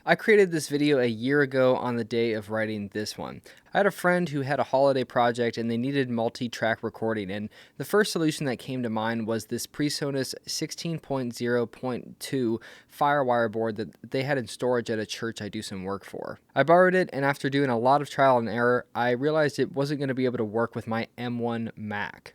I created this video a year ago on the day of writing this one. I had a friend who had a holiday project and they needed multi-track recording, and the first solution that came to mind was this Presonus 16.0.2 Firewire board that they had in storage at a church I do some work for. I borrowed it, and after doing a lot of trial and error, I realized it wasn't going to be able to work with my M1 Mac.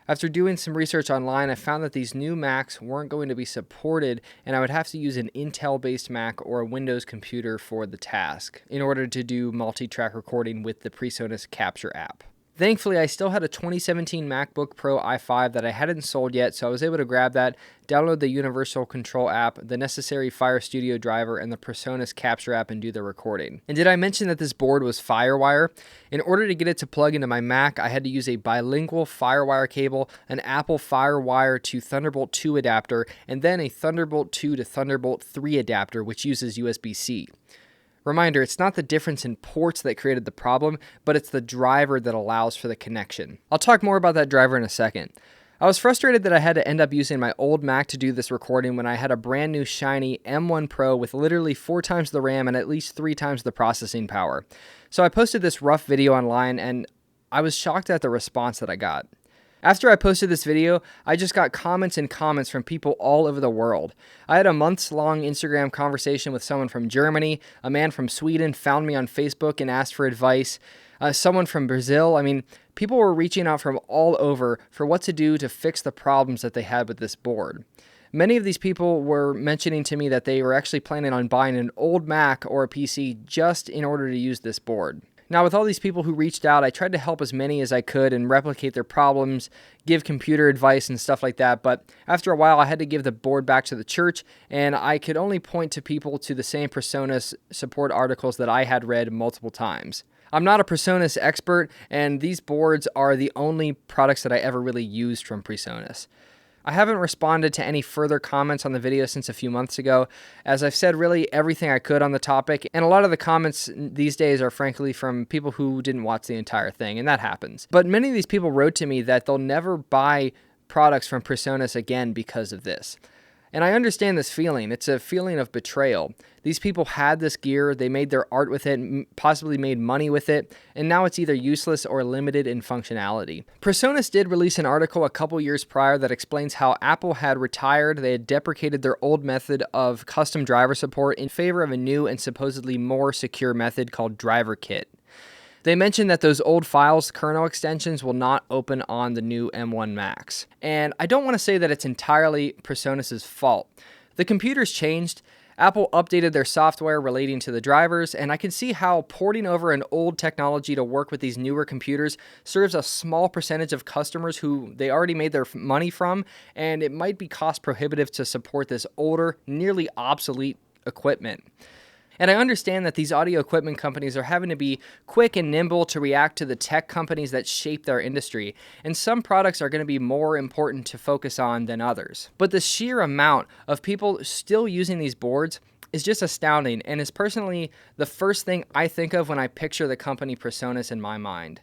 After doing some research online, I found that these new Macs weren't going to be supported, and I would have to use an Intel-based Mac or a Windows computer for the task in order to do multi-track recording with the Presonus Capture app. Thankfully, I still had a 2017 MacBook Pro i5 that I hadn't sold yet, so I was able to grab that, download the Universal Control app, the necessary Fire Studio driver, and the Presonus Capture app and do the recording. And did I mention that this board was Firewire? In order to get it to plug into my Mac, I had to use a bilingual Firewire cable, an Apple Firewire to Thunderbolt 2 adapter, and then a Thunderbolt 2 to Thunderbolt 3 adapter, which uses USB-C. Reminder, it's not the difference in ports that created the problem, but it's the driver that allows for the connection. I'll talk more about that driver in a second. I was frustrated that I had to end up using my old Mac to do this recording when I had a brand new shiny M1 Pro with literally 4 times the RAM and at least 3 times the processing power. So I posted this rough video online and I was shocked at the response that I got. After I posted this video, I just got comments and comments from people all over the world. I had a months-long Instagram conversation with someone from Germany. A man from Sweden found me on Facebook and asked for advice. Someone from Brazil. People were reaching out from all over for what to do to fix the problems that they had with this board. Many of these people were mentioning to me that they were actually planning on buying an old Mac or a PC just in order to use this board. Now, with all these people who reached out, I tried to help as many as I could and replicate their problems, give computer advice and stuff like that, but after a while I had to give the board back to the church, and I could only point to people to the same Presonus support articles that I had read multiple times. I'm not a Presonus expert, and these boards are the only products that I ever really used from Presonus. I haven't responded to any further comments on the video since a few months ago, as I've said really everything I could on the topic, and a lot of the comments these days are frankly from people who didn't watch the entire thing, and that happens. But many of these people wrote to me that they'll never buy products from Presonus again because of this. And I understand this feeling. It's a feeling of betrayal. These people had this gear, they made their art with it, possibly made money with it, and now it's either useless or limited in functionality. Presonus did release an article a couple years prior that explains how Apple had retired, they had deprecated their old method of custom driver support in favor of a new and supposedly more secure method called Driver Kit. They mentioned that those old files, kernel extensions, will not open on the new M1 Macs. And I don't want to say that it's entirely Presonus' fault. The computer's changed, Apple updated their software relating to the drivers, and I can see how porting over an old technology to work with these newer computers serves a small percentage of customers who they already made their money from, and it might be cost prohibitive to support this older, nearly obsolete equipment. And I understand that these audio equipment companies are having to be quick and nimble to react to the tech companies that shape their industry, and some products are going to be more important to focus on than others. But the sheer amount of people still using these boards is just astounding, and is personally the first thing I think of when I picture the company Presonus in my mind.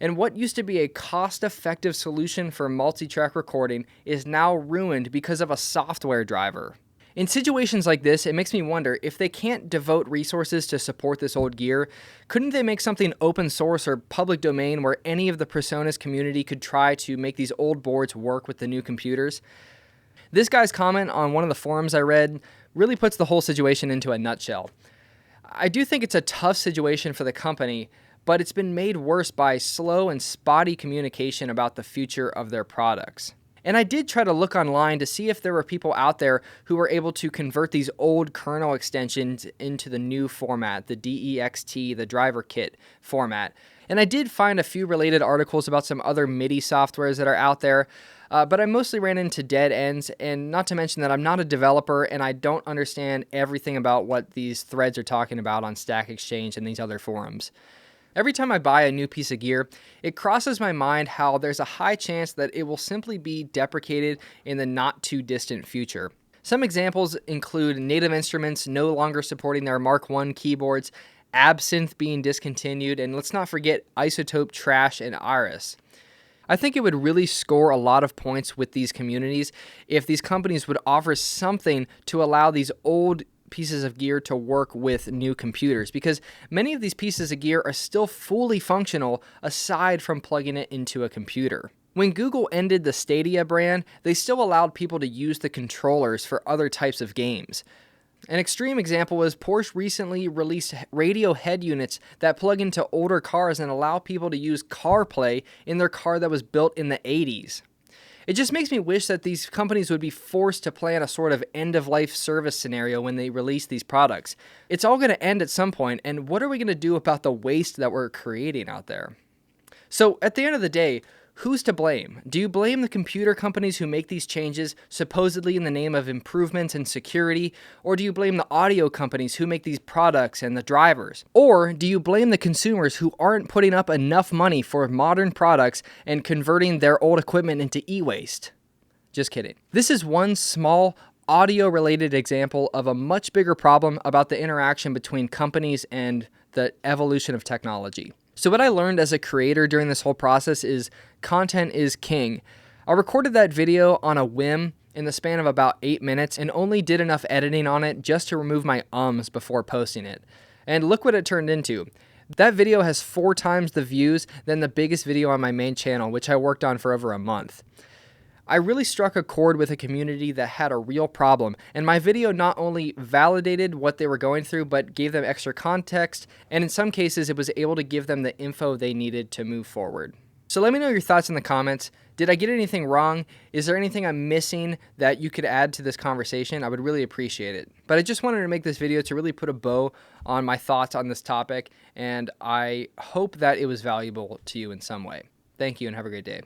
And what used to be a cost-effective solution for multi-track recording is now ruined because of a software driver. In situations like this, it makes me wonder, if they can't devote resources to support this old gear, couldn't they make something open source or public domain where any of the Presonus community could try to make these old boards work with the new computers? This guy's comment on one of the forums I read really puts the whole situation into a nutshell. I do think it's a tough situation for the company, but it's been made worse by slow and spotty communication about the future of their products. And I did try to look online to see if there were people out there who were able to convert these old kernel extensions into the new format, the DEXT, the driver kit format. And I did find a few related articles about some other MIDI softwares that are out there, but I mostly ran into dead ends, and not to mention that I'm not a developer and I don't understand everything about what these threads are talking about on Stack Exchange and these other forums. Every time I buy a new piece of gear, it crosses my mind how there's a high chance that it will simply be deprecated in the not too distant future. Some examples include Native Instruments no longer supporting their Mark I keyboards, Absinthe being discontinued, and let's not forget Isotope Trash and Iris. I think it would really score a lot of points with these communities if these companies would offer something to allow these old pieces of gear to work with new computers, because many of these pieces of gear are still fully functional aside from plugging it into a computer. When Google ended the Stadia brand, they still allowed people to use the controllers for other types of games. An extreme example was Porsche recently released radio head units that plug into older cars and allow people to use CarPlay in their car that was built in the 80s. It just makes me wish that these companies would be forced to plan a sort of end-of-life service scenario when they release these products. It's all going to end at some point, and what are we going to do about the waste that we're creating out there? So at the end of the day, who's to blame? Do you blame the computer companies who make these changes, supposedly in the name of improvement and security? Or do you blame the audio companies who make these products and the drivers? Or do you blame the consumers who aren't putting up enough money for modern products and converting their old equipment into e-waste? Just kidding. This is one small audio-related example of a much bigger problem about the interaction between companies and the evolution of technology. So what I learned as a creator during this whole process is content is king. I recorded that video on a whim in the span of about 8 minutes and only did enough editing on it just to remove my ums before posting it. And look what it turned into. That video has 4 times the views than the biggest video on my main channel, which I worked on for over a month. I really struck a chord with a community that had a real problem, and my video not only validated what they were going through, but gave them extra context, and in some cases it was able to give them the info they needed to move forward. So let me know your thoughts in the comments. Did I get anything wrong? Is there anything I'm missing that you could add to this conversation? I would really appreciate it. But I just wanted to make this video to really put a bow on my thoughts on this topic, and I hope that it was valuable to you in some way. Thank you and have a great day.